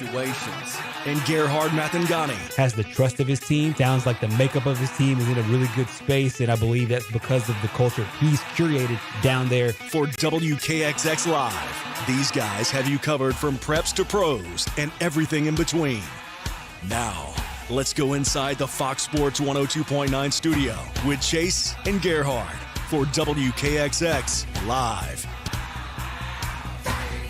situations. And Gerhard Mathangani has the trust of his team. Sounds like the makeup of his team is in a really good space, and I believe that's because of the culture he's curated down there. For WKXX Live, these guys have you covered from preps to pros and everything in between. Now, let's go inside the Fox Sports 102.9 studio with Chase and Gerhard for WKXX Live.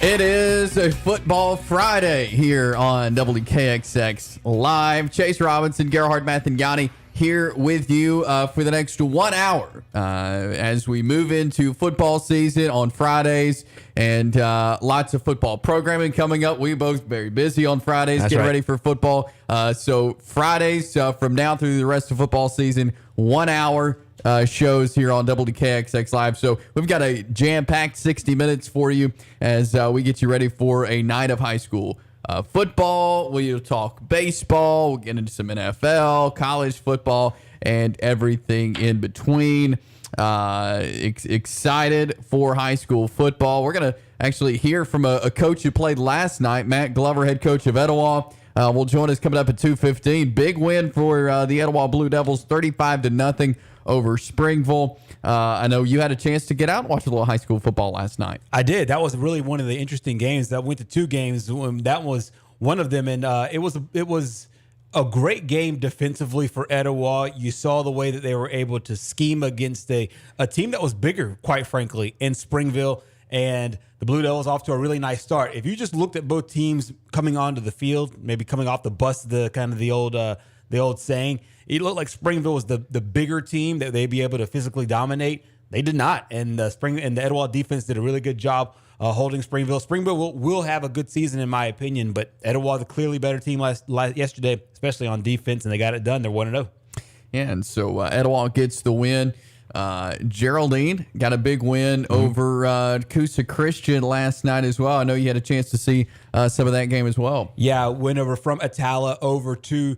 It is a Football Friday here on WKXX Live. Chase Robinson, Gerhard Mathangani here with you for the next 1 hour as we move into football season on Fridays, and lots of football programming coming up. We both very busy on Fridays. That's getting right. ready for football. So Fridays from now through the rest of football season, 1 hour shows here on WKXX Live. So we've got a jam-packed 60 minutes for you as we get you ready for a night of high school football. We'll talk baseball. We'll get into some NFL, college football, and everything in between. Excited for high school football. We're going to actually hear from a coach who played last night, Matt Glover, head coach of Etowah. Will join us coming up at 2:15. Big win for the Etowah Blue Devils, 35-0 over Springville. I know you had a chance to get out and watch a little high school football last night. I did. That was really one of the interesting games. That went to two games. That was one of them, and it was a great game defensively for Etowah. You saw the way that they were able to scheme against a team that was bigger, quite frankly, in Springville. And the Blue Devils off to a really nice start. If you just looked at both teams coming onto the field, maybe coming off the bus, the old saying, it looked like Springville was the bigger team that they'd be able to physically dominate. They did not, and the Etowah defense did a really good job holding Springville. Springville will have a good season in my opinion, but Etowah the clearly better team yesterday, especially on defense, and they got it done. They're 1-0. Yeah, and so Etowah gets the win. Geraldine got a big win over Coosa Christian last night as well. I know you had a chance to see some of that game as well. Yeah, went over from Atala over to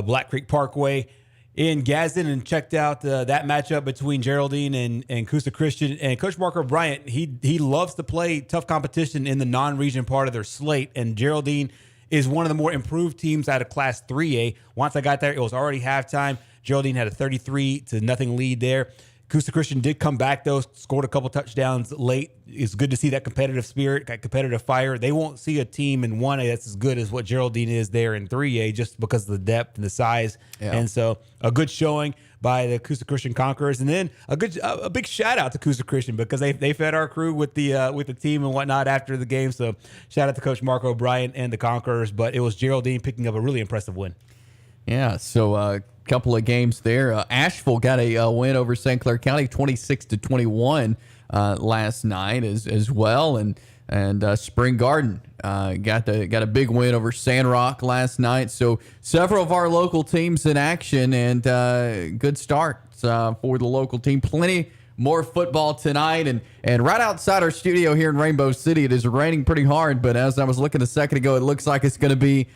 Black Creek Parkway in Gadsden and checked out that matchup between Geraldine and Coosa Christian. And Coach Marco Bryant, he loves to play tough competition in the non-region part of their slate. And Geraldine is one of the more improved teams out of Class 3A. Once I got there, it was already halftime. Geraldine had a 33-0 lead there. Coosa Christian did come back, though, scored a couple touchdowns late. It's good to see that competitive spirit, that competitive fire. They won't see a team in 1A that's as good as what Geraldine is there in 3A just because of the depth and the size. Yeah. And so a good showing by the Coosa Christian Conquerors. And then a big shout-out to Coosa Christian because they fed our crew with the team and whatnot after the game. So shout-out to Coach Marco Bryant and the Conquerors. But it was Geraldine picking up a really impressive win. Yeah, so couple of games there. Asheville got a win over St. Clair County, 26-21 last night as well, and Spring Garden got a big win over Sandrock last night. So several of our local teams in action, and good starts for the local team. Plenty more football tonight, and right outside our studio here in Rainbow City, it is raining pretty hard. But as I was looking a second ago, it looks like it's going to be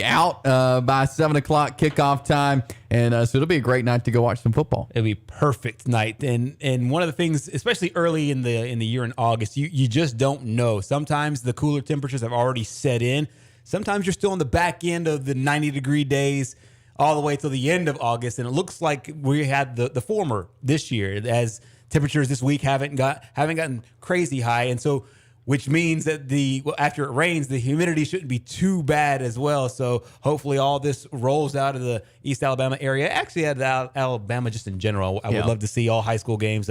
out by 7 o'clock kickoff time, and so it'll be a great night to go watch some football. It'll be perfect night, and one of the things, especially early in the year in August, you just don't know. Sometimes the cooler temperatures have already set in. Sometimes you're still on the back end of the 90-degree days, all the way till the end of August, and it looks like we had the former this year, as temperatures this week haven't gotten crazy high, and so which means that after it rains, the humidity shouldn't be too bad as well. So hopefully all this rolls out of the East Alabama area. Actually, out of Alabama just in general. I would love to see all high school games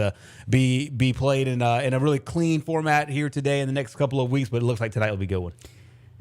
be played in a really clean format here today in the next couple of weeks. But it looks like tonight will be a good one.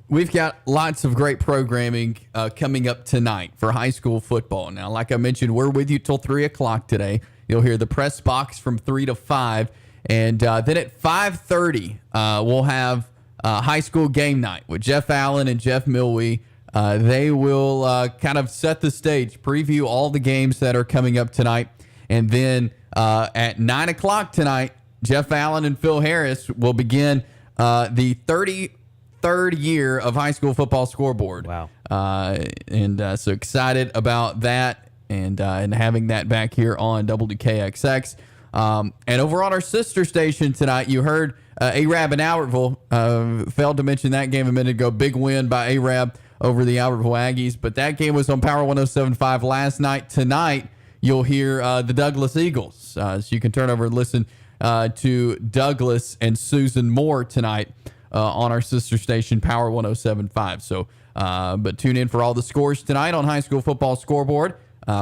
We've got lots of great programming coming up tonight for high school football. Now, like I mentioned, we're with you till 3 o'clock today. You'll hear the press box from 3 to 5. And then at 5:30, we'll have high school game night with Jeff Allen and Jeff Milwee. They will kind of set the stage, preview all the games that are coming up tonight. And then at 9 o'clock tonight, Jeff Allen and Phil Harris will begin the 33rd year of high school football scoreboard. Wow. So excited about that and having that back here on WKXX. And over on our sister station tonight, you heard Arab and Albertville. Failed to mention that game a minute ago. Big win by Arab over the Albertville Aggies. But that game was on Power 107.5 last night. Tonight, you'll hear the Douglas Eagles. So you can turn over and listen to Douglas and Susan Moore tonight on our sister station, Power 107.5. So, but tune in for all the scores tonight on High School Football Scoreboard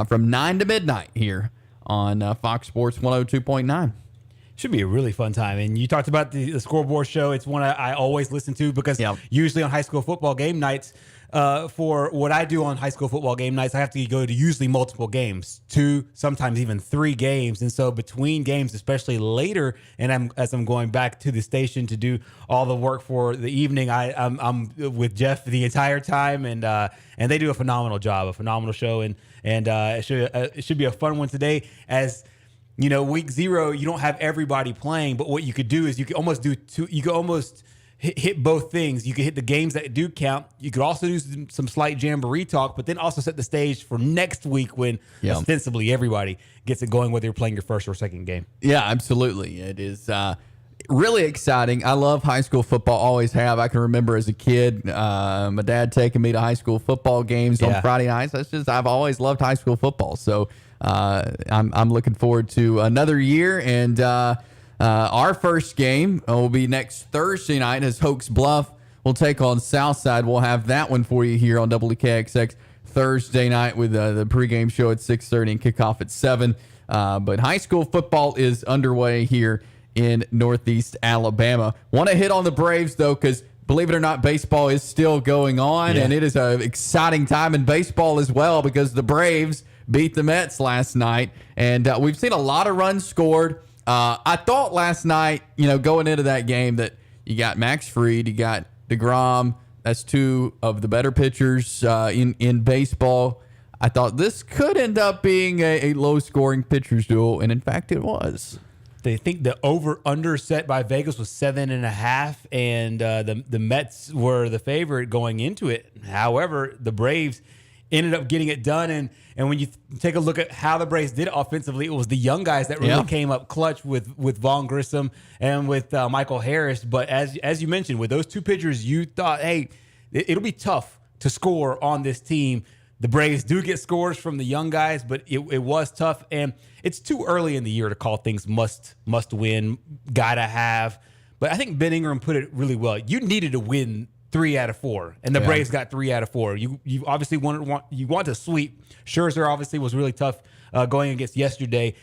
from 9 to midnight here on Fox Sports 102.9. Should be a really fun time. And you talked about the scoreboard show. It's one I always listen to because usually on high school football game nights, for what I do on high school football game nights, I have to go to usually multiple games, 2, sometimes even 3 games. And so between games, especially later, and as I'm going back to the station to do all the work for the evening, I'm with Jeff the entire time, and they do a phenomenal job, a phenomenal show, and it should be a fun one today. As you know, week 0, you don't have everybody playing, but what you could do is you could almost do two. You could almost hit both things. You could hit the games that do count. You could also do some slight jamboree talk, but then also set the stage for next week when ostensibly everybody gets it going, whether you're playing your first or second game. Yeah, absolutely. It is really exciting. I love high school football, always have. I can remember as a kid, my dad taking me to high school football games on Friday nights. I've always loved high school football. So I'm looking forward to another year, and our first game will be next Thursday night as Hoax Bluff will take on Southside. We'll have that one for you here on WKXX Thursday night with the pregame show at 6:30 and kickoff at 7. But high school football is underway here in Northeast Alabama. Want to hit on the Braves, though, because believe it or not, baseball is still going on, and it is an exciting time in baseball as well because the Braves beat the Mets last night, and we've seen a lot of runs scored. I thought last night, going into that game, that you got Max Fried, you got DeGrom. That's 2 of the better pitchers in baseball. I thought this could end up being a low-scoring pitchers duel, and in fact, it was. They think the over-under set by Vegas was 7.5, and the Mets were the favorite going into it. However, the Braves ended up getting it done, and when you take a look at how the Braves did it offensively, it was the young guys that really came up clutch with Vaughn Grissom and with Michael Harris. But as you mentioned, with those 2 pitchers, you thought, hey, it'll be tough to score on this team. The Braves do get scores from the young guys, but it was tough, and it's too early in the year to call things must win, gotta have. But I think Ben Ingram put it really well. You needed to win 3 out of 4, and the Braves got 3 out of 4. You obviously want to sweep. Scherzer obviously was really tough going against yesterday.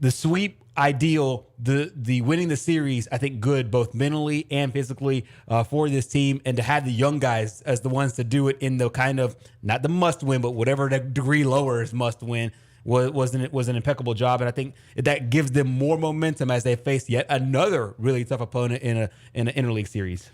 The sweep ideal, the winning the series, I think good both mentally and physically for this team, and to have the young guys as the ones to do it in the kind of not the must win, but whatever the degree lower is must win was an impeccable job, and I think that gives them more momentum as they face yet another really tough opponent in an interleague series.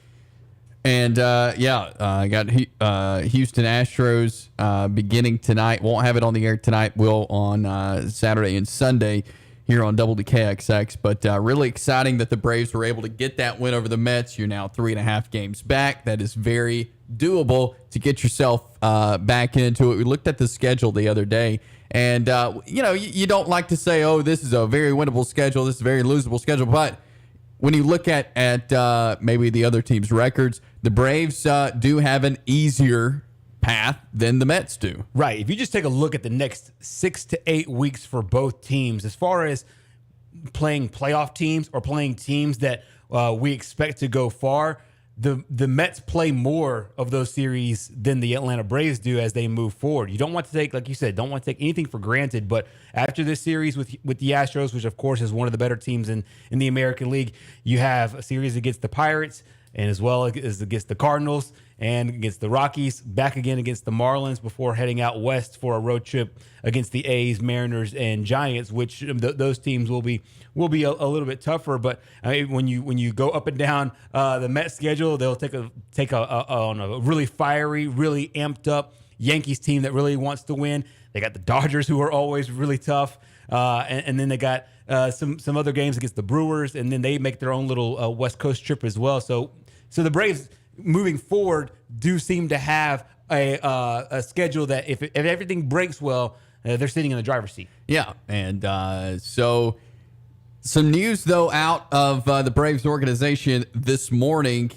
And I got Houston Astros beginning tonight. Won't have it on the air tonight. Will on Saturday and Sunday here on WKXX. But really exciting that the Braves were able to get that win over the Mets. You're now 3.5 games back. That is very doable to get yourself back into it. We looked at the schedule the other day, and you don't like to say, oh, this is a very winnable schedule, this is a very losable schedule, but when you look at maybe the other team's records, the Braves do have an easier path than the Mets do. Right. If you just take a look at the next 6 to 8 weeks for both teams, as far as playing playoff teams or playing teams that we expect to go far, the Mets play more of those series than the Atlanta Braves do as they move forward. You don't want to take, like you said, don't want to take anything for granted. But after this series with the Astros, which of course is one of the better teams in the American League, you have a series against the Pirates, and as well as against the Cardinals and against the Rockies, back again against the Marlins before heading out west for a road trip against the A's, Mariners, and Giants, which those teams will be a little bit tougher. But when you go up and down the Mets schedule, they'll take on a really fiery, really amped up Yankees team that really wants to win. They got the Dodgers, who are always really tough, and then they got some other games against the Brewers, and then they make their own little West Coast trip as well. So the Braves moving forward do seem to have a schedule that if everything breaks well, they're sitting in the driver's seat. Yeah, and so Some news, though, out of the Braves organization this morning.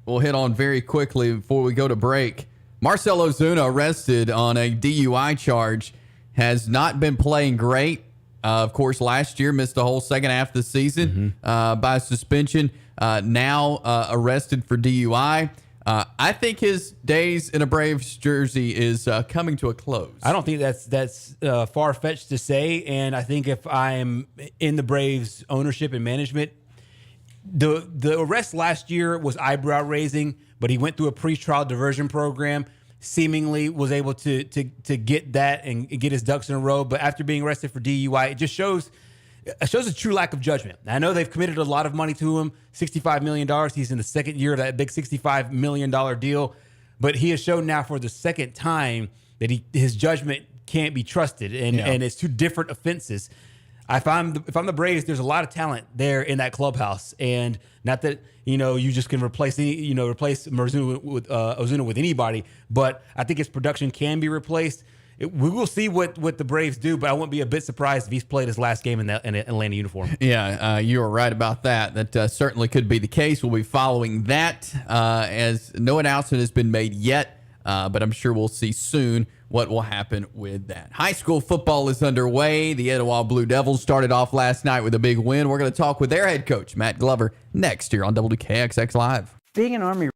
We'll hit on very quickly before we go to break. Marcell Ozuna, arrested on a DUI charge, has not been playing great. Of course, last year missed the whole second half of the season by suspension. Now arrested for DUI. I think his days in a Braves jersey is coming to a close. I don't think that's far-fetched to say, and I think if I'm in the Braves ownership and management, the arrest last year was eyebrow-raising, but he went through a pre-trial diversion program, seemingly was able to get that and get his ducks in a row. But after being arrested for DUI, it just shows a true lack of judgment. I know they've committed a lot of money to him, $65 million. He's in the second year of that big $65 million deal. But he has shown now for the second time that his judgment can't be trusted, and it's two different offenses. If I'm the Braves, there's a lot of talent there in that clubhouse, and not that you just can replace Ozuna with anybody, but I think his production can be replaced. We will see what the Braves do, but I wouldn't be a bit surprised if he's played his last game in an Atlanta uniform. Yeah, you are right about that. That certainly could be the case. We'll be following that as no announcement has been made yet, but I'm sure we'll see soon what will happen with that. High school football is underway. The Etowah Blue Devils started off last night with a big win. We're going to talk with their head coach, Matt Glover, next here on WKXX Live. Being an Army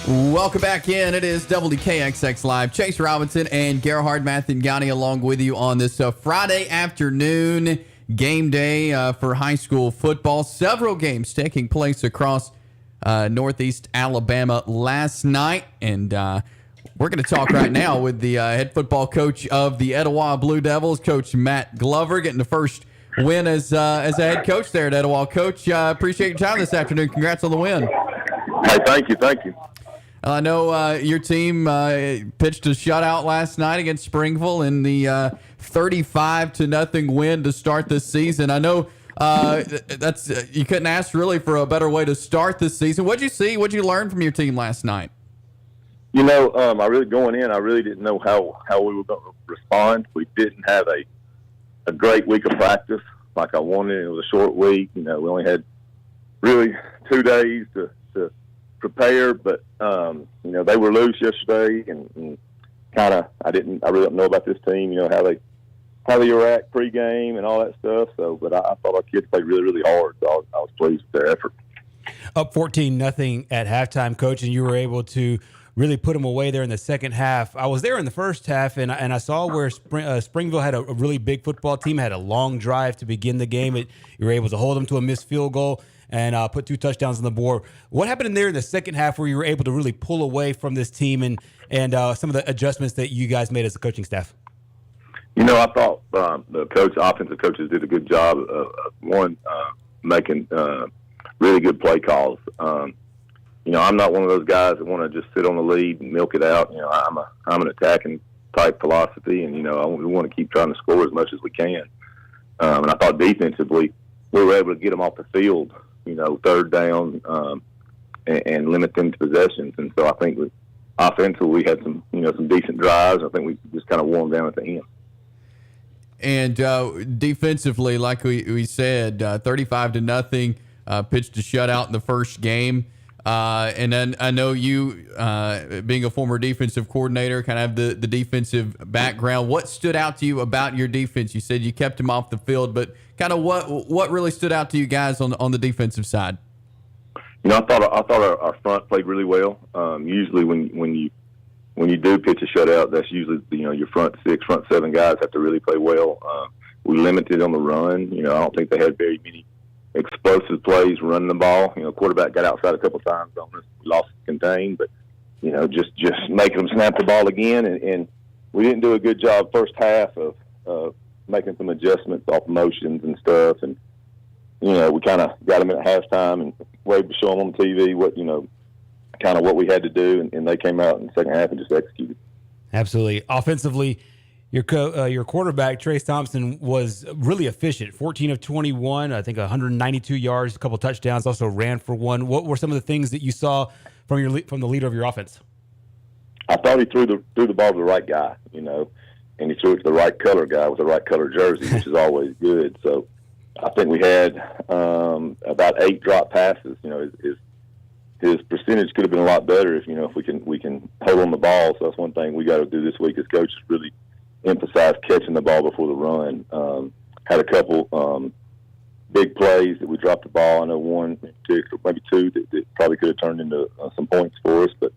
Welcome back in. It is WKXX Live. Chase Robinson and Gerhard Mathangani along with you on this Friday afternoon game day for high school football. Several games taking place across Northeast Alabama last night. And we're going to talk right now with the head football coach of the Etowah Blue Devils, Coach Matt Glover, getting the first win as a head coach there at Etowah. Coach, appreciate your time this afternoon. Congrats on the win. Hey, thank you. I know your team pitched a shutout last night against Springville in the 35-0 win to start this season. I know that's you couldn't ask really for a better way to start this season. What'd you see? What'd you learn from your team last night? I really going in, I really didn't know how we were going to respond. We didn't have a great week of practice like I wanted. It was a short week. We only had really 2 days to prepare, but they were loose yesterday, and kind of I really don't know about this team. How they react pregame and all that stuff. So, but I thought our kids played really, really hard. So I was pleased with their effort. Up 14-0 at halftime, Coach, and you were able to really put them away there in the second half. I was there in the first half, and I saw where Springville had a really big football team, had a long drive to begin the game. You were able to hold them to a missed field goal and put 2 touchdowns on the board. What happened in there in the second half where you were able to really pull away from this team and some of the adjustments that you guys made as a coaching staff? I thought the offensive coaches did a good job of making really good play calls. I'm not one of those guys that want to just sit on the lead and milk it out. I'm an attacking type philosophy, and we want to keep trying to score as much as we can. And I thought defensively we were able to get them off the field, third down, and limit them to possessions. And so I think offensively we had some decent drives. I think we just kind of wore them down at the end. And defensively, like we said, 35-0, pitched a shutout in the first game. And then I know you, being a former defensive coordinator, kind of have the defensive background. What stood out to you about your defense? You said you kept him off the field, but kind of what really stood out to you guys on the defensive side? I thought our front played really well. Usually when you do pitch a shutout, that's usually your front 6, front 7 guys have to really play well. We limited on the run. I don't think they had very many explosive plays running the ball. Quarterback got outside a couple times on us. We lost contained, but just making them snap the ball again, and we didn't do a good job first half of making some adjustments off motions and stuff, and we kind of got them at halftime and were able to show them on TV what we had to do, and they came out in the second half and just executed. Absolutely. Offensively, your quarterback, Trace Thompson, was really efficient. 14 of 21, I think 192 yards, a couple touchdowns, also ran for 1. What were some of the things that you saw from the leader of your offense? I thought he threw the ball to the right guy, and he threw it to the right color guy with the right color jersey, which is always good. So I think we had about 8 drop passes. His percentage could have been a lot better if we can hold on the ball. So that's one thing we got to do this week as coaches, really emphasize catching the ball before the run. Had a couple big plays that we dropped the ball. I know one in particular, maybe 2 that probably could have turned into some points for us. But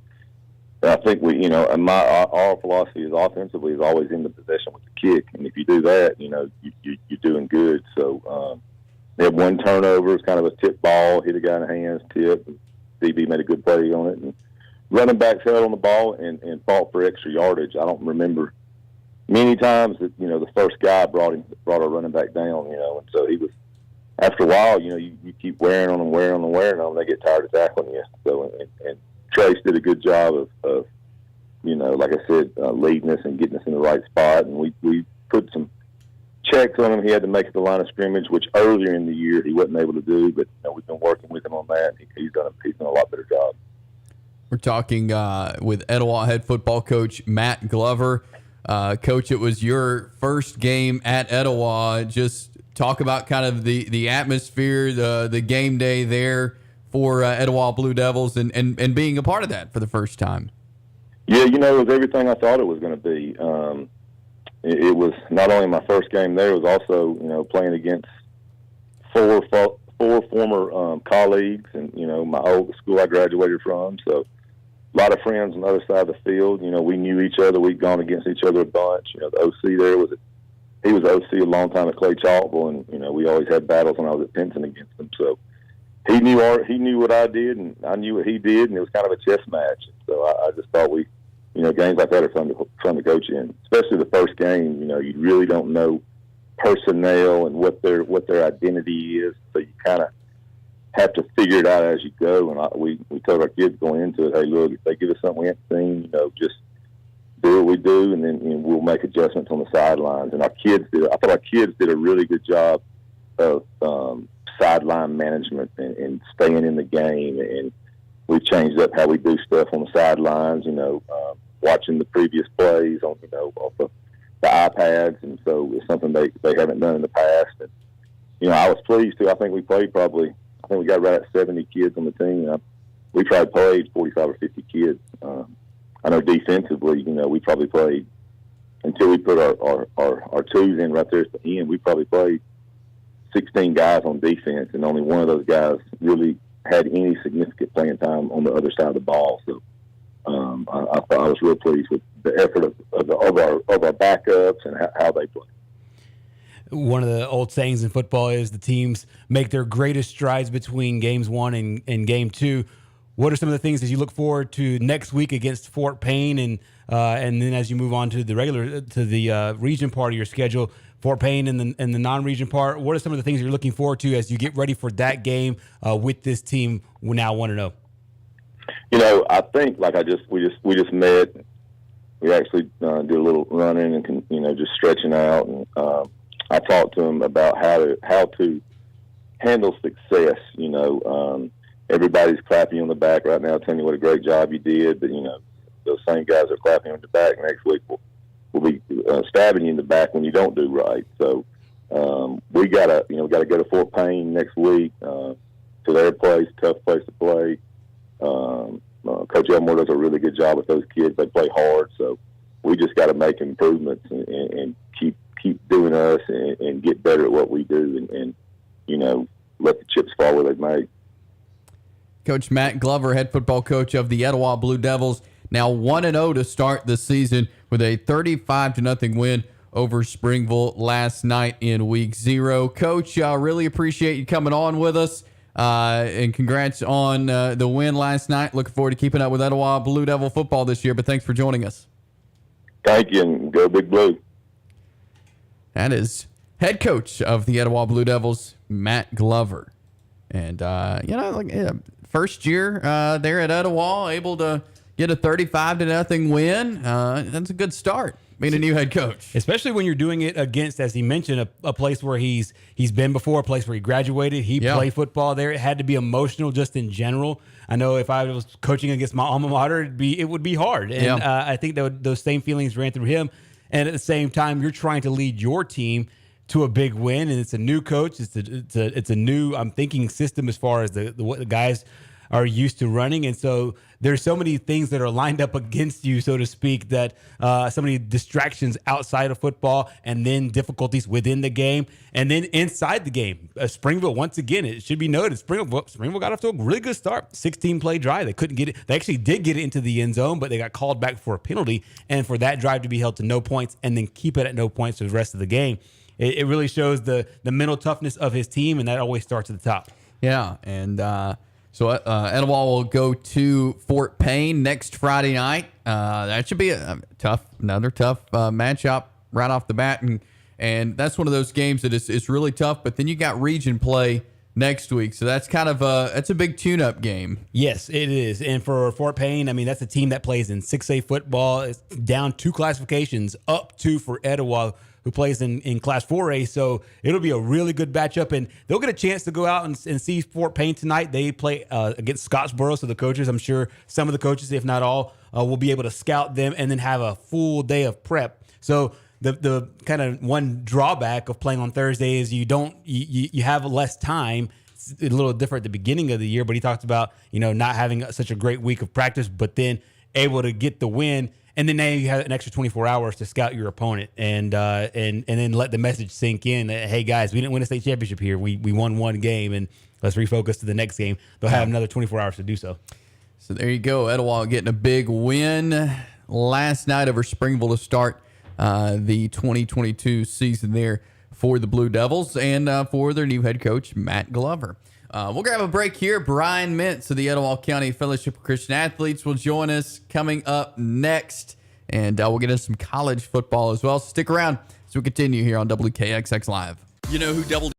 I think our philosophy is offensively is always in the possession with the kick, and if you do that, you're doing good. So they had 1 turnover. It's kind of a tip ball, hit a guy in the hands, tip. And DB made a good play on it, and running backs held on the ball and fought for extra yardage. I don't remember many times that the first guy brought our running back down, and so he was. After a while, you keep wearing on them. They get tired of tackling you. So and Trace did a good job of like I said, leading us and getting us in the right spot, and we put some checks on him. He had to make it the line of scrimmage, which earlier in the year he wasn't able to do, but we've been working with him on that. He's done a lot better job. We're talking with Etowah head football coach Matt Glover. Coach, it was your first game at Etowah. Just talk about kind of the atmosphere, the game day there for Etowah Blue Devils and being a part of that for the first time. Yeah, it was everything I thought it was going to be. It was not only my first game there, it was also, playing against four former colleagues and, my old school I graduated from. So lot of friends on the other side of the field. You know, we knew each other. We'd gone against each other a bunch. You know, the OC there he was OC a long time at Clay Chalkville, and, you know, we always had battles when I was at Pinson against him. So he knew what I did, and I knew what he did, and it was kind of a chess match. So I just thought games like that are fun to coach in, especially the first game. You know, you really don't know personnel and what their identity is, so you kind of have to figure it out as you go. And we told our kids going into it, hey, look, if they give us something we haven't seen, you know, just do what we do, and then we'll make adjustments on the sidelines. And I thought our kids did a really good job of sideline management and staying in the game. And we changed up how we do stuff on the sidelines, you know, watching the previous plays on, you know, off the iPads. And so it's something they haven't done in the past. And, you know, I was pleased too. I think we got right at 70 kids on the team. We probably played 45 or 50 kids. I know defensively, you know, we probably played until we put our twos in right there at the end. We probably played 16 guys on defense, and only one of those guys really had any significant playing time on the other side of the ball. So I thought I was real pleased with the effort of our backups and how they play. One of the old sayings in football is the teams make their greatest strides between games 1 and game 2. What are some of the things that you look forward to next week against Fort Payne, and then as you move on to the region part of your schedule, Fort Payne and the non-region part? What are some of the things you're looking forward to as you get ready for that game with this team now 1-0? You know, I think we just met. We actually did a little running and, you know, just stretching out, and I talked to them about how to handle success. You know, everybody's clapping you on the back right now, telling you what a great job you did. But, you know, those same guys are clapping you on the back next week. Will be stabbing you in the back when you don't do right. So we gotta go to Fort Payne next week to their place, tough place to play. Coach Elmore does a really good job with those kids. They play hard, so we just got to make improvements and keep doing us and get better at what we do, and you know, let the chips fall where they may. Coach Matt Glover, head football coach of the Etowah Blue Devils, now 1-0 to start the season with a 35-0 win over Springville last night in week 0. Coach, really appreciate you coming on with us, and congrats on the win last night. Looking forward to keeping up with Etowah Blue Devil football this year, but thanks for joining us. Thank you, and go Big Blue. That is head coach of the Etowah Blue Devils, Matt Glover. And, first year there at Etowah, able to get a 35-0 win. That's a good start being a new head coach. Especially when you're doing it against, as he mentioned, a place where he's been before, a place where he graduated. He played football there. It had to be emotional just in general. I know if I was coaching against my alma mater, it would be hard. And I think those same feelings ran through him. And at the same time, you're trying to lead your team to a big win, and it's a new coach. It's a new, I'm thinking, system as far as what the guys are used to running. And so there's so many things that are lined up against you, so to speak, that so many distractions outside of football, and then difficulties within the game, and then inside the game. Springville, once again, it should be noted, Springville got off to a really good start. 16-play drive. They couldn't get it. They actually did get it into the end zone, but they got called back for a penalty, and for that drive to be held to no points and then keep it at no points for the rest of the game. It really shows the mental toughness of his team, and that always starts at the top. Yeah, and so Etowah will go to Fort Payne next Friday night. That should be another tough matchup right off the bat, and that's one of those games that is really tough. But then you got region play next week, so that's kind of that's a big tune-up game. Yes, it is. And for Fort Payne, I mean, that's a team that plays in 6A football. It's down 2 classifications, up 2 for Etowah, who plays in Class 4A. So it'll be a really good matchup, and they'll get a chance to go out and see Fort Payne tonight. They play against Scottsboro, so the coaches, I'm sure some of the coaches, if not all, will be able to scout them and then have a full day of prep. So the kind of one drawback of playing on Thursday is you have less time. It's a little different at the beginning of the year, but he talked about, not having such a great week of practice, but then able to get the win. And then now you have an extra 24 hours to scout your opponent and then let the message sink in that, hey, guys, we didn't win a state championship here. We won one game, and let's refocus to the next game. They'll have another 24 hours to do so. So there you go. Etowah getting a big win last night over Springville to start the 2022 season there for the Blue Devils and for their new head coach, Matt Glover. We'll grab a break here. Brian Mintz of the Etowah County Fellowship of Christian Athletes will join us coming up next. And we'll get into some college football as well. Stick around as we continue here on WKXX Live. You know who doubled?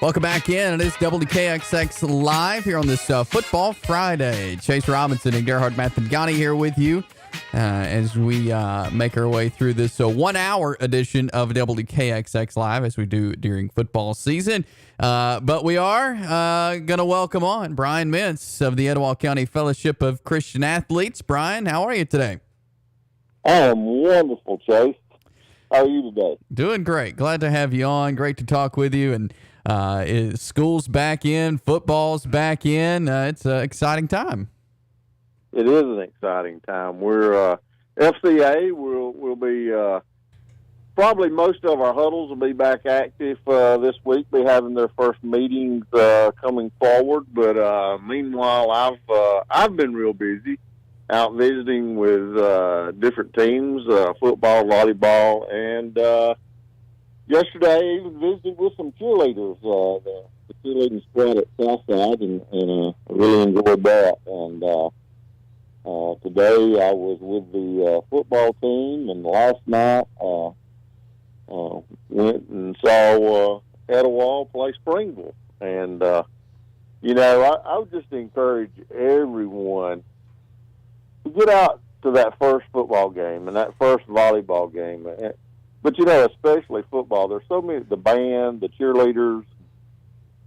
Welcome back in. It is WKXX Live here on this Football Friday. Chase Robinson and Gerhard Mathangani here with you as we make our way through this 1 hour edition of WKXX Live, as we do during football season. But we are going to welcome on Brian Mintz of the Etowah County Fellowship of Christian Athletes. Brian, how are you today? I am wonderful, Chase. How are you today? Doing great. Glad to have you on. Great to talk with you. And school's back in, football's back in. It's an exciting time. It is an exciting time. We're FCA. We'll be probably most of our huddles will be back active this week. Be having their first meetings coming forward. But meanwhile, I've been real busy out visiting with different teams, football, volleyball, and yesterday I even visited with some cheerleaders, the cheerleading squad at Southside, and I really enjoyed that. And today I was with the football team, and last night went and saw Etowah play Springville. And, I would just encourage everyone to get out to that first football game and that first volleyball game. But, especially football, there's so many, the band, the cheerleaders,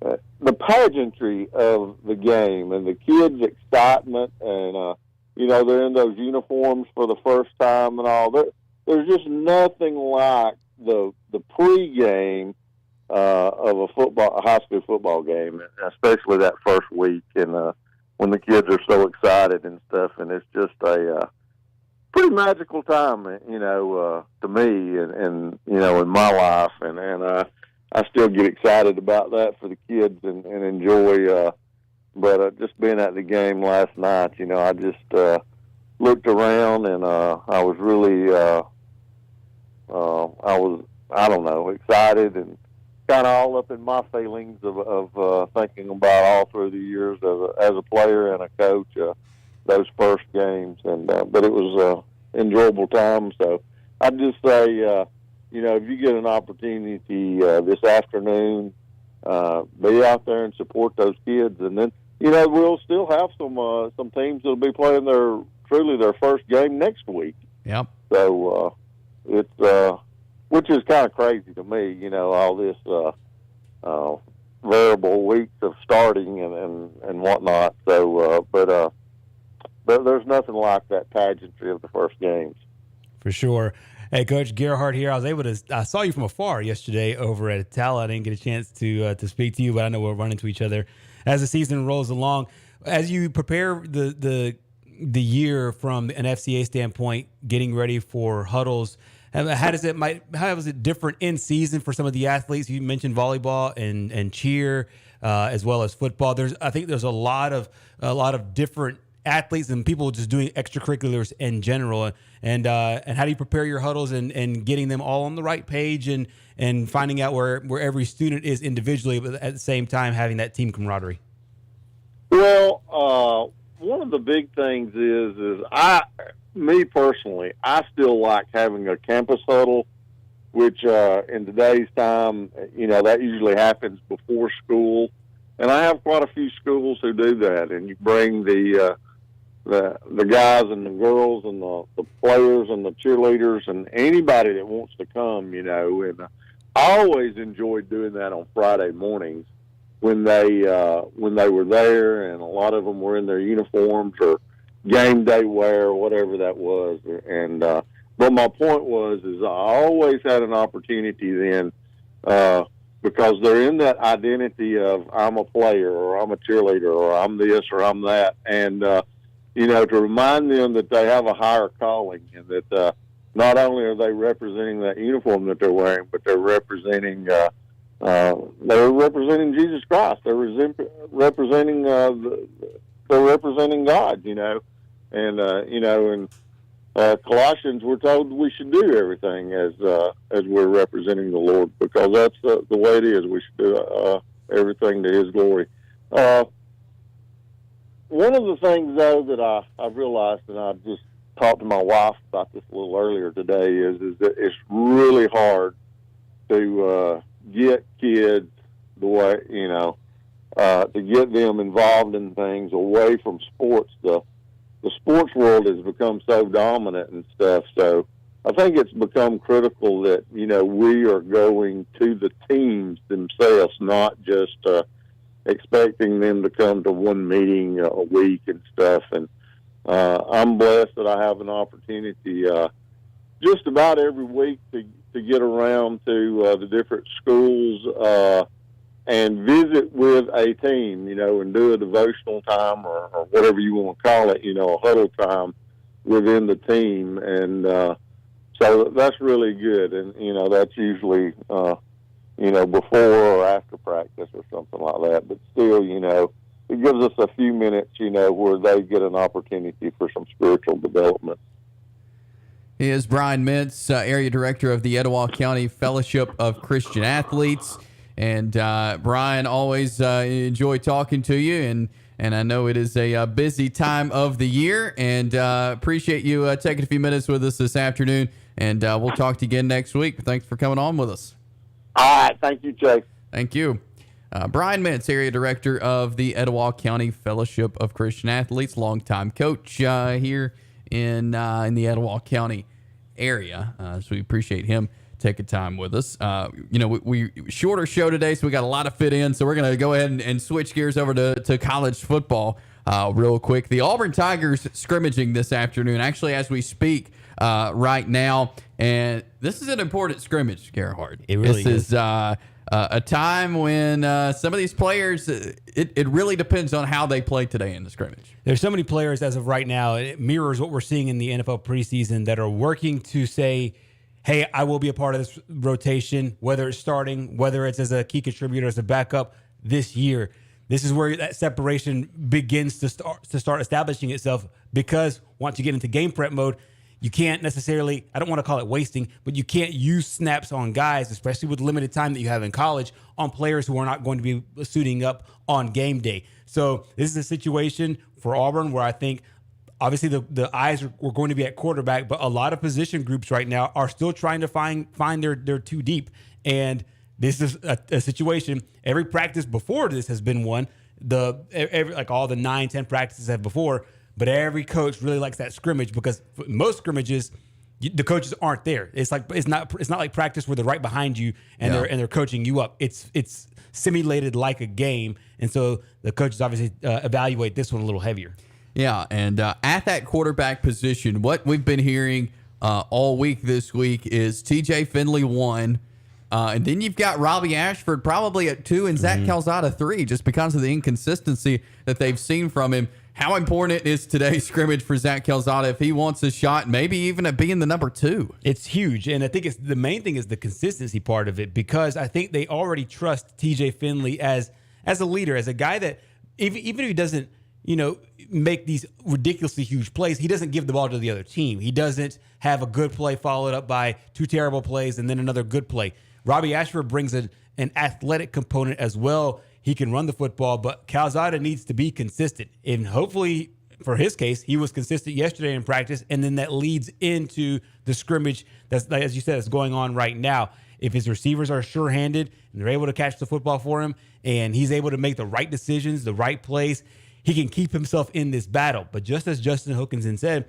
the pageantry of the game and the kids' excitement and, they're in those uniforms for the first time and all. There's just nothing like the pregame of a high school football game, especially that first week and when the kids are so excited and stuff. And it's just a pretty magical time, to me and in my life. And I still get excited about that for the kids and enjoy. But just being at the game last night, I just looked around and I was really, excited and kind of all up in my feelings of thinking about all through the years as a player and a coach, those first games. And but it was enjoyable time. So I'd just say, if you get an opportunity this afternoon, be out there and support those kids. And then, we'll still have some teams that'll be playing their first game next week. Yep. So it's which is kind of crazy to me, all this variable weeks of starting and whatnot. So, but there's nothing like that pageantry of the first games. For sure. Hey, Coach Gerhard here. I saw you from afar yesterday over at Atala. I didn't get a chance to speak to you, but I know we'll run into each other as the season rolls along. As you prepare the year from an FCA standpoint, getting ready for huddles, how is it different in season for some of the athletes? You mentioned volleyball and cheer, as well as football. I think there's a lot of different athletes and people just doing extracurriculars in general. And how do you prepare your huddles and getting them all on the right page and finding out where every student is individually, but at the same time having that team camaraderie? Well, one of the big things is me personally, I still like having a campus huddle, which in today's time, that usually happens before school. And I have quite a few schools who do that. And you bring the guys and the girls and the players and the cheerleaders and anybody that wants to come, and I always enjoyed doing that on Friday mornings when they were there, and a lot of them were in their uniforms or game day wear or whatever that was. And but my point is I always had an opportunity then because they're in that identity of I'm a player or I'm a cheerleader or I'm this or I'm that, and to remind them that they have a higher calling and that not only are they representing that uniform that they're wearing, but they're representing Jesus Christ. They're representing God, and in Colossians we're told we should do everything as we're representing the Lord, because that's the way it is. We should do everything to His glory. One of the things, though, that I've realized, and I just talked to my wife about this a little earlier today, is that it's really hard to get kids the way, to get them involved in things away from sports the the sports world has become so dominant and stuff. So I think it's become critical that, you know, we are going to the teams themselves, not just expecting them to come to one meeting a week and stuff. And I'm blessed that I have an opportunity just about every week to get around to the different schools and visit with a team, you know, and do a devotional time or whatever you want to call it, you know, a huddle time within the team. And so that's really good. And, you know, that's usually, you know, before or after practice or something like that. But still, you know, it gives us a few minutes, you know, where they get an opportunity for some spiritual development. He is Brian Mintz, Area Director of the Etowah County Fellowship of Christian Athletes. And Brian, always enjoy talking to you, and I know it is a busy time of the year, and appreciate you taking a few minutes with us this afternoon, and we'll talk to you again next week. Thanks for coming on with us. All right. Thank you, Chase. Thank you. Brian Mintz, Area Director of the Etowah County Fellowship of Christian Athletes, longtime coach here in the Etowah County area, so we appreciate him taking time with us. You know, we shorter show today, so we got a lot to fit in. So we're going to go ahead and switch gears over to college football real quick. The Auburn Tigers scrimmaging this afternoon, actually as we speak right now. And this is an important scrimmage, Gerhard. It really is. A time when some of these players, it really depends on how they play today in the scrimmage. There's so many players as of right now. It mirrors what we're seeing in the NFL preseason that are working to say, hey, I will be a part of this rotation, whether it's starting, whether it's as a key contributor, as a backup this year. This is where that separation begins to start establishing itself, because once you get into game prep mode, you can't necessarily, I don't want to call it wasting, but you can't use snaps on guys, especially with limited time that you have in college, on players who are not going to be suiting up on game day. So this is a situation for Auburn where I think obviously the eyes were going to be at quarterback, but a lot of position groups right now are still trying to find their too deep. And this is a situation, every practice before this has been one. Like all the 9-10 practices have before, but every coach really likes that scrimmage, because for most scrimmages, the coaches aren't there. It's not like practice where they're right behind you and they're coaching you up. It's simulated like a game, and so the coaches obviously evaluate this one a little heavier. Yeah, and at that quarterback position, what we've been hearing all week this week is TJ Finley 1, and then you've got Robbie Ashford probably at 2 and Zach Calzada 3, just because of the inconsistency that they've seen from him. How important is today's scrimmage for Zach Calzada if he wants a shot, maybe even at being the number 2? It's huge, and I think the main thing is the consistency part of it, because I think they already trust TJ Finley as a leader, as a guy that even if he doesn't, you know, make these ridiculously huge plays, he doesn't give the ball to the other team. He doesn't have a good play followed up by 2 terrible plays and then another good play. Robbie Ashford brings an athletic component as well. He can run the football, but Calzada needs to be consistent. And hopefully, for his case, he was consistent yesterday in practice, and then that leads into the scrimmage that's, as you said, is going on right now. If his receivers are sure-handed and they're able to catch the football for him, and he's able to make the right decisions, the right plays, he can keep himself in this battle. But just as Justin Hookinson said,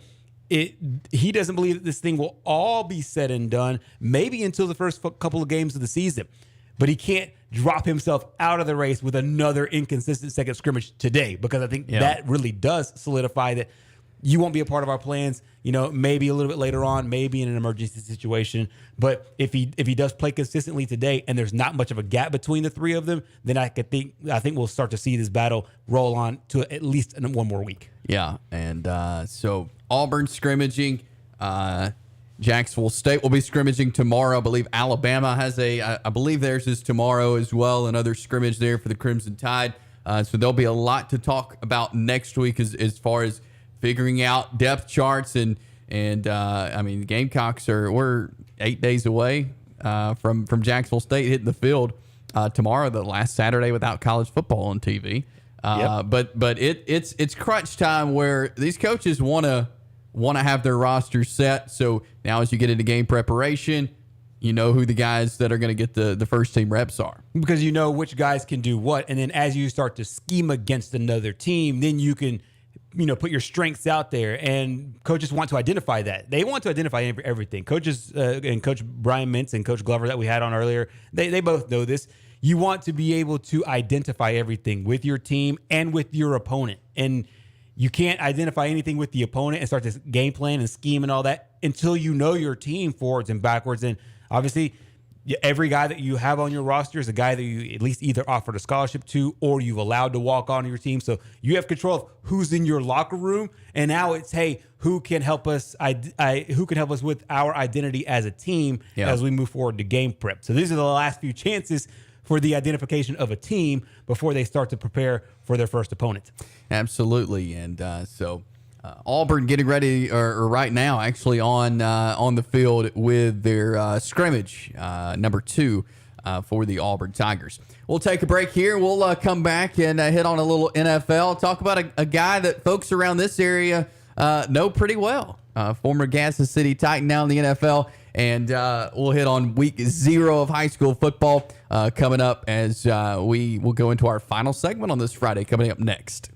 he doesn't believe that this thing will all be said and done, maybe until the first couple of games of the season. But he can't drop himself out of the race with another inconsistent second scrimmage today, because I think that really does solidify that you won't be a part of our plans, you know, maybe a little bit later on, maybe in an emergency situation. But if he does play consistently today and there's not much of a gap between the three of them, then I think we'll start to see this battle roll on to at least one more week. Yeah, and so Auburn scrimmaging, Jacksonville State will be scrimmaging tomorrow. I believe Alabama has I believe theirs is tomorrow as well, another scrimmage there for the Crimson Tide. So there'll be a lot to talk about next week as far as figuring out depth charts and I mean, the Gamecocks we're 8 days away from Jacksonville State hitting the field tomorrow, the last Saturday without college football on TV. But it's crunch time where these coaches want to have their rosters set. So now as you get into game preparation, you know who the guys that are going to get the first team reps are. Because you know which guys can do what. And then as you start to scheme against another team, then you can put your strengths out there, and coaches want to identify that. They want to identify everything. Coaches and Coach Brian Mintz and Coach Glover that we had on earlier, they both know this. You want to be able to identify everything with your team and with your opponent. And you can't identify anything with the opponent and start this game plan and scheme and all that until you know your team forwards and backwards. And obviously, every guy that you have on your roster is a guy that you at least either offered a scholarship to or you've allowed to walk on your team. So you have control of who's in your locker room. And now it's, hey, who can help us? Who can help us with our identity as a team as we move forward to game prep? So these are the last few chances for the identification of a team before they start to prepare for their first opponent. Absolutely. And so Auburn getting ready, or right now actually on the field with their scrimmage, number 2 for the Auburn Tigers. We'll take a break here. We'll come back and hit on a little NFL, talk about a guy that folks around this area know pretty well, former Kansas City Titan, now in the NFL. And we'll hit on week 0 of high school football coming up as we will go into our final segment on this Friday, coming up next.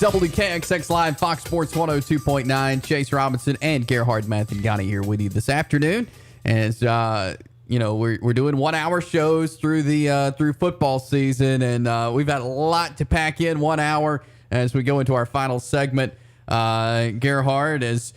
WKXX Live, Fox Sports 102.9. Chase Robinson and Gerhard Mathangani here with you this afternoon. As we're doing 1 hour shows through football season, and we've got a lot to pack in 1 hour as we go into our final segment. Gerhard, as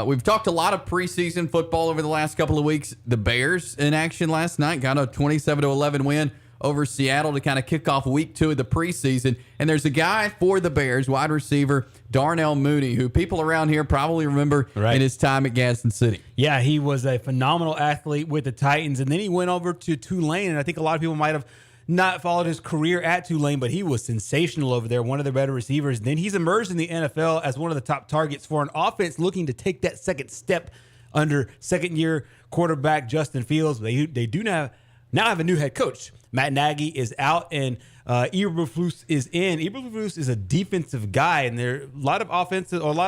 we've talked a lot of preseason football over the last couple of weeks. The Bears in action last night, got a 27-11 win over Seattle to kind of kick off week 2 of the preseason. And there's a guy for the Bears, wide receiver Darnell Mooney, who people around here probably remember in his time at Gadsden City. Yeah, he was a phenomenal athlete with the Titans, and then he went over to Tulane, and I think a lot of people might have not followed his career at Tulane, but he was sensational over there, one of their better receivers. Then he's emerged in the NFL as one of the top targets for an offense looking to take that second step under second-year quarterback Justin Fields. They do now have a new head coach. Matt Nagy is out, and Eberflus is in. Eberflus is a defensive guy, and there a lot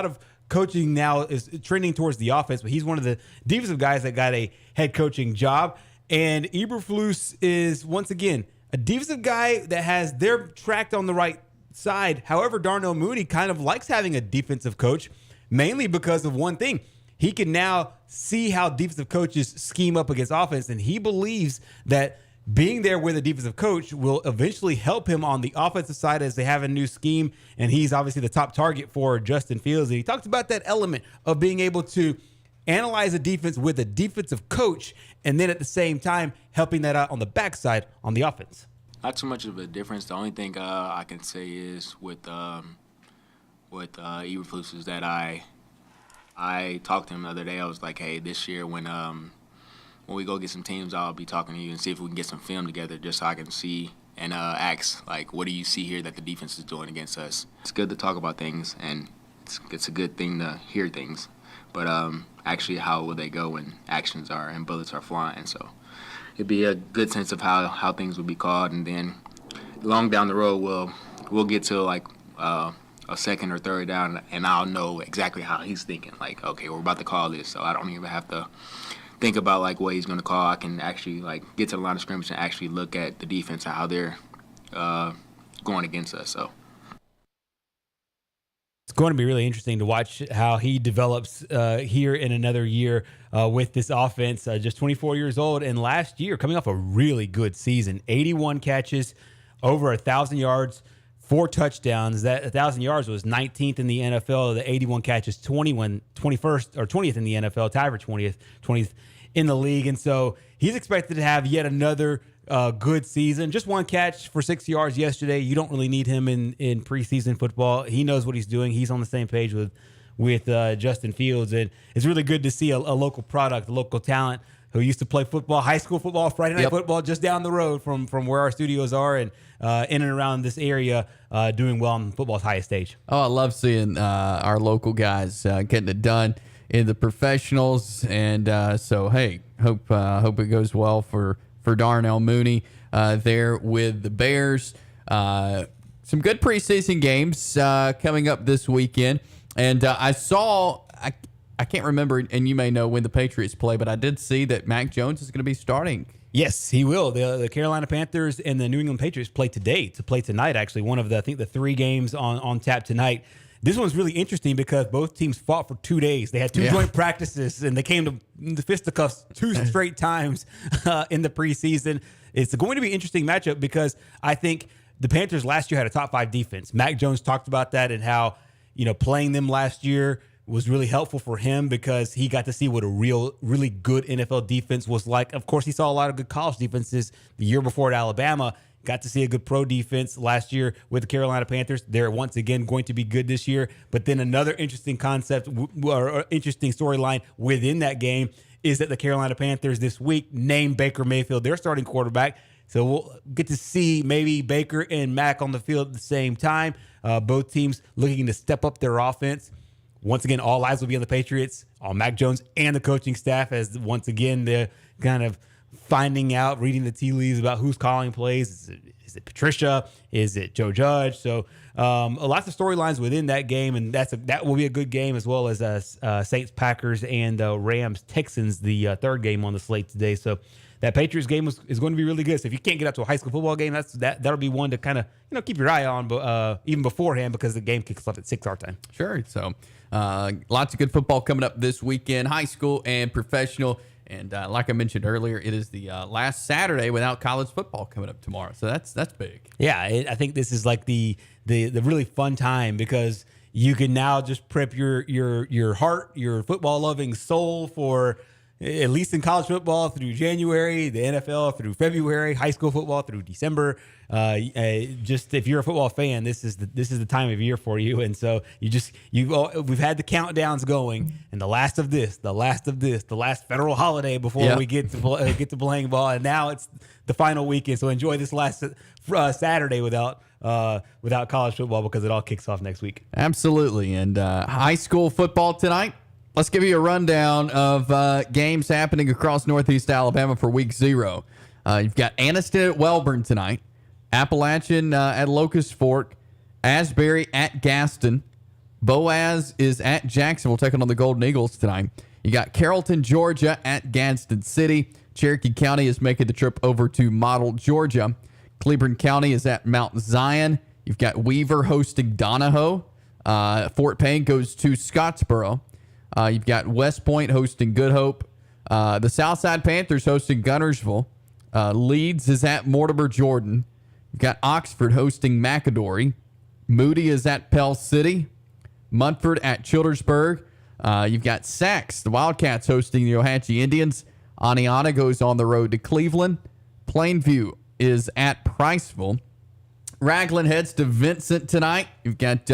of coaching now is trending towards the offense, but he's one of the defensive guys that got a head coaching job. And Eberflus is, once again, a defensive guy that has their tracked on the right side. However, Darnell Mooney kind of likes having a defensive coach, mainly because of one thing. He can now see how defensive coaches scheme up against offense, and he believes that being there with a defensive coach will eventually help him on the offensive side as they have a new scheme, and he's obviously the top target for Justin Fields. And he talks about that element of being able to analyze a defense with a defensive coach, and then at the same time helping that out on the backside on the offense. Not too much of a difference. The only thing I can say is with Eberflus is that I talked to him the other day. I was like, hey, this year when we go get some teams, I'll be talking to you and see if we can get some film together just so I can see and ask, like, what do you see here that the defense is doing against us? It's good to talk about things, and it's a good thing to hear things. But actually, how will they go when actions are and bullets are flying? So it'd be a good sense of how things would be called, and then long down the road, we'll get to like a second or third down, and I'll know exactly how he's thinking. Like, okay, we're about to call this, so I don't even have to think about like what he's going to call. I can actually like get to the line of scrimmage and actually look at the defense and how they're going against us. So it's going to be really interesting to watch how he develops here in another year with this offense. Just 24 years old, and last year coming off a really good season, 81 catches, over 1,000 yards, 4 touchdowns. That 1,000 yards was 19th in the NFL. The 81 catches, 21st or 20th in the NFL, tied for 20th in the league. And so he's expected to have yet another good season. Just 1 catch for 6 yards yesterday. You don't really need him in preseason football. He knows what he's doing. He's on the same page with Justin Fields. And it's really good to see a local product, a local talent who used to play football, high school football, Friday night football, just down the road from where our studios are, and in and around this area, doing well on football's highest stage. Oh, I love seeing our local guys getting it done in the professionals, and so hey, hope it goes well for Darnell Mooney there with the Bears. Some good preseason games coming up this weekend, and I saw. I can't remember, and you may know when the Patriots play, but I did see that Mac Jones is going to be starting. Yes, he will. The Carolina Panthers and the New England Patriots play tonight, actually. One of the 3 games on tap tonight. This one's really interesting because both teams fought for 2 days. They had 2 joint practices, and they came to fisticuffs 2 straight times in the preseason. It's going to be an interesting matchup because I think the Panthers last year had a top 5 defense. Mac Jones talked about that and how, playing them last year was really helpful for him because he got to see what a really good NFL defense was like. Of course, he saw a lot of good college defenses the year before at Alabama. Got to see a good pro defense last year with the Carolina Panthers. They're once again going to be good this year. But then another interesting concept or interesting storyline within that game is that the Carolina Panthers this week named Baker Mayfield their starting quarterback. So we'll get to see maybe Baker and Mac on the field at the same time. Both teams looking to step up their offense. Once again, all eyes will be on the Patriots, on Mac Jones and the coaching staff, as once again the kind of finding out, reading the tea leaves about who's calling plays. Is it Patricia? Is it Joe Judge? So lots of storylines within that game, and that will be a good game, as well as Saints Packers and Rams Texans, the third game on the slate today. So that Patriots game is going to be really good. So if you can't get out to a high school football game, that'll be one to kind of keep your eye on, but even beforehand, because the game kicks off at 6 our time. Sure. So lots of good football coming up this weekend, high school and professional. And like I mentioned earlier, it is the last Saturday without college football coming up tomorrow. So that's big. Yeah, I think this is like the really fun time, because you can now just prep your heart, your football loving soul for, at least in college football, through January, the NFL through February, high school football through December. Just if you're a football fan, this is the time of year for you. And so we've had the countdowns going, and the last of this, the last federal holiday before we get to playing ball, and now it's the final weekend. So enjoy this last Saturday without college football, because it all kicks off next week. Absolutely. And high school football tonight. Let's give you a rundown of games happening across Northeast Alabama for Week 0. You've got Anniston at Welborn tonight, Appalachian at Locust Fork, Asbury at Gaston, Boaz is at Jacksonville taking on the Golden Eagles tonight. You got Carrollton, Georgia at Gadsden City. Cherokee County is making the trip over to Model, Georgia. Cleburne County is at Mount Zion. You've got Weaver hosting Donahoe. Fort Payne goes to Scottsboro. You've got West Point hosting Good Hope. The Southside Panthers hosting Gunnersville. Leeds is at Mortimer, Jordan. You've got Oxford hosting McAdory. Moody is at Pell City. Munford at Childersburg. You've got Sax, the Wildcats, hosting the Ohatchee Indians. Aniana goes on the road to Cleveland. Plainview is at Priceville. Raglan heads to Vincent tonight. You've got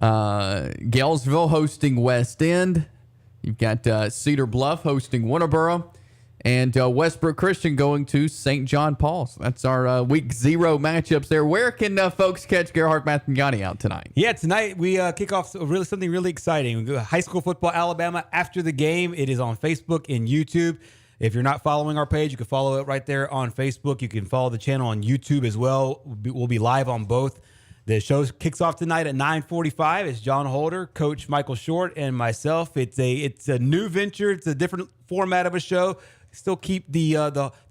Galesville hosting West End. You've got Cedar Bluff hosting Winterboro. And Westbrook Christian going to St. John Paul. So that's our Week 0 matchups there. Where can folks catch Gerhard Mathangani out tonight? Yeah, tonight we kick off something really exciting. We go high school football, Alabama. After the game, it is on Facebook and YouTube. If you're not following our page, you can follow it right there on Facebook. You can follow the channel on YouTube as well. We'll be live on both. The show kicks off tonight at 9:45. It's John Holder, Coach Michael Short, and myself. It's a new venture. It's a different format of a show. Still keep the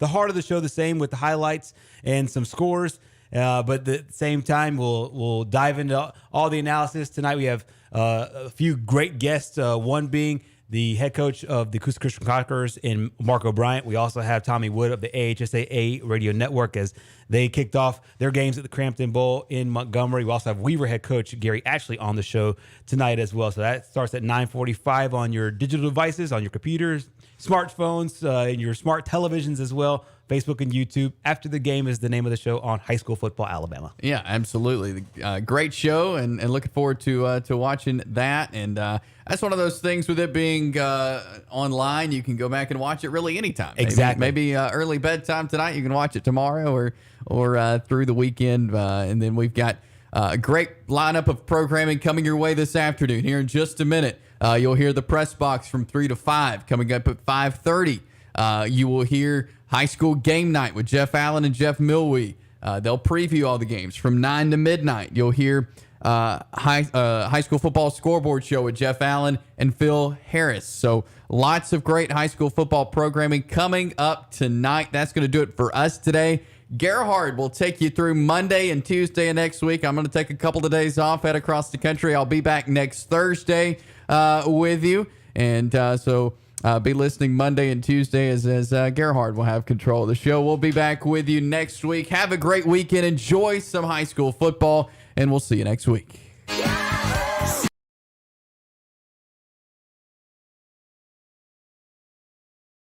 heart of the show the same, with the highlights and some scores. But at the same time, we'll dive into all the analysis. Tonight we have a few great guests, one being the head coach of the Coosa Christian Conquerors in Marco Bryant. We also have Tommy Wood of the AHSAA Radio Network, as they kicked off their games at the Crampton Bowl in Montgomery. We also have Weaver head coach Gary Ashley on the show tonight as well. So that starts at 9:45 on your digital devices, on your computers, smartphones, and your smart televisions as well. Facebook and YouTube. After the Game is the name of the show on High School Football Alabama. Yeah, absolutely. Great show, and looking forward to watching that. And that's one of those things with it being online. You can go back and watch it really anytime. Exactly. Maybe early bedtime tonight. You can watch it tomorrow or through the weekend. And then we've got a great lineup of programming coming your way this afternoon. Here in just a minute, you'll hear the press box from 3 to 5. Coming up at 5:30, you will hear High School Game Night with Jeff Allen and Jeff Milwee. They'll preview all the games from 9 to midnight. You'll hear High School Football Scoreboard Show with Jeff Allen and Phil Harris. So lots of great high school football programming coming up tonight. That's going to do it for us today. Gerhard will take you through Monday and Tuesday of next week. I'm going to take a couple of days off, head across the country. I'll be back next Thursday with you. And so be listening Monday and Tuesday as Gerhard will have control of the show. We'll be back with you next week. Have a great weekend. Enjoy some high school football, and we'll see you next week.